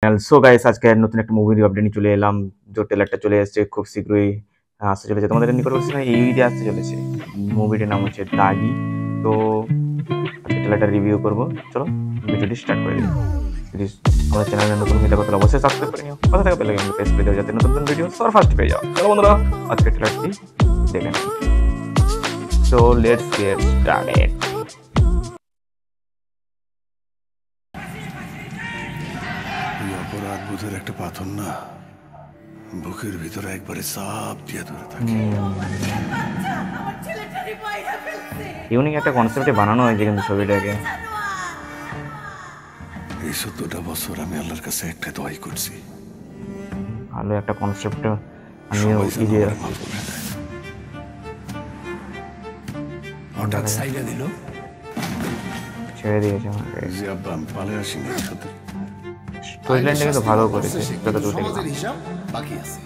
So guys, আজকে নতুন একটা মুভি আপডেট নিয়ে চলে এলাম। যে ট্রেলারটা চলে এসেছে, খুব শীঘ্রই আসতে চলেছে তোমাদের নিকটবর্তী সময়ে এই ঈদে আসতে চলেছে। মুভিটির নাম হচ্ছে দাগি। তো আজকে ট্রেলারটা রিভিউ করবো। চলো ভিডিওটি স্টার্ট করে দিই। যদি আমাদের চ্যানেলে নতুন হয়ে থাকো তাহলে অবশ্যই সাবস্ক্রাইব করে নিও, কথা থাকা পেলে কিন্তু প্রেস করে দেওয়া যাতে নতুন নতুন ভিডিও সবার ফার্স্ট পেয়ে যাও। চলো বন্ধুরা, আজকে ট্রেলারটি দেখে নিই। So let's get started. অপরাধ বোধের একটা পাথর না, বুকের ভিতরে একবারে চাপ দিয়ে ধরে থাকে। ইউনিক একটা কনসেপ্টে বানানো হয়েছে কিন্তু ছবিটাকে। এই 14টা বছর আমি আল্লাহর কাছে একটা দোয়াই করছি, ভালো একটা কনসেপ্ট। আমি হঠাৎ সাইডা দিল, ছেড়ে দিয়েছে আমাকে। যে আব্বা আমি পালে আসিনি, স্টোরিলাইনটা কিন্তু ভালো করেছে, যতটুকু দেখলাম। বাকি আছে।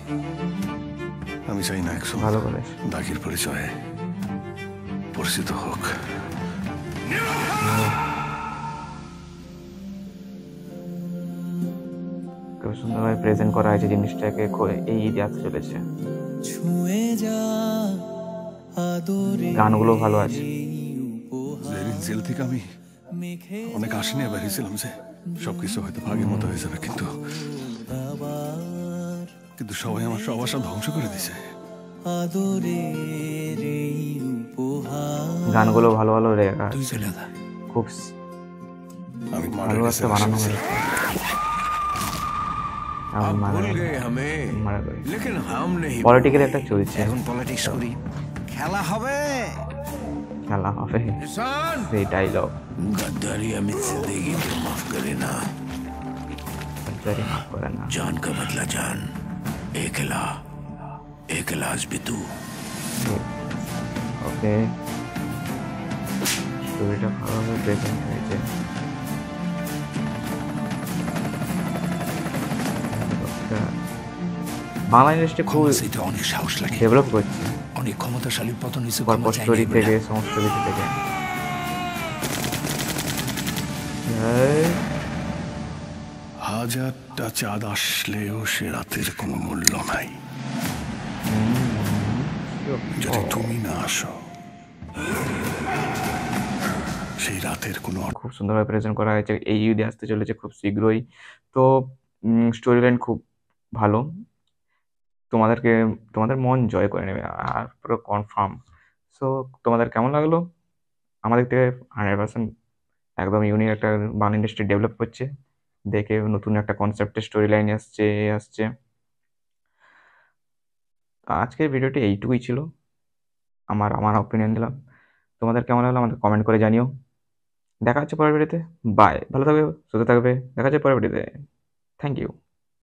আমি চাই না একশো ভালো করেছে। দাগির পরিচয়ে পরিচিত হোক। খুব সুন্দরভাবে প্রেজেন্ট করা হয়েছে জিনিসটাকে। এই ঈদে আসতে চলেছে, গানগুলো ভালো আছে। জেল থেকে আমি অনেক আশা নিয়ে বেরিয়েছিলাম যে সবকিছু হয়তো ভাগের মতো হয়ে যাবে, কিন্তু সবাই আমার সব আশা ধ্বংস করে দিছে। গানগুলো ভালো ভালো রেখা, খুব আমি ভালো একটা বানানো হয়েছে। পলিটিক্যাল একটা চলছে, এখন পলিটিক্স করি, খেলা হবে। খেলা হবে সেই ডায়লগ। गद्दारी अमित जिंदगी को माफ करे ना, गद्दारी माफ करे ना। जान का बदला जान, एक इलाज भी तू। ओके, স্টোরিটা ভালোভাবে প্রেজেন্ট হয়েছে। বাংলা ইন্ডাস্ট্রি খুব অনেক সাহস লাগে, ডেভেলপ করছে, অনেক ক্ষমতাশালী পতন হয়েছে গল্প স্টোরি থেকে, সমস্ত কিছু থেকে। হাজারটা চাঁদ আসলেও সে রাতের কোনো মূল্য নাই যদি তুমি না আসো। সেই রাতের কোনো খুব সুন্দরভাবে প্রেজেন্ট করা হয়েছে। এই ঈদে আসতে চলেছে খুব শীঘ্রই। তো স্টোরি লাইন খুব ভালো, তোমাদের মন জয় করে নেবে আর পুরো কনফার্ম। সো তোমাদের কেমন লাগলো? আমাদের থেকে 100% একদম ইউনিক একটা বাংলা ইন্ডাস্ট্রি ডেভেলপ করছে দেখে। নতুন একটা কনসেপ্টের স্টোরি লাইন আসছে। আজকের ভিডিওটি এইটুকুই ছিল। আমার অপিনিয়ন দিলাম। তোমাদের কেমন লাগলো আমাদের কমেন্ট করে জানিও। দেখা হচ্ছে পরের ভিডিওতে। বাই, ভালো থাকবে, সুস্থ থাকবে। দেখা হচ্ছে পরের ভিডিওতে। Thank you.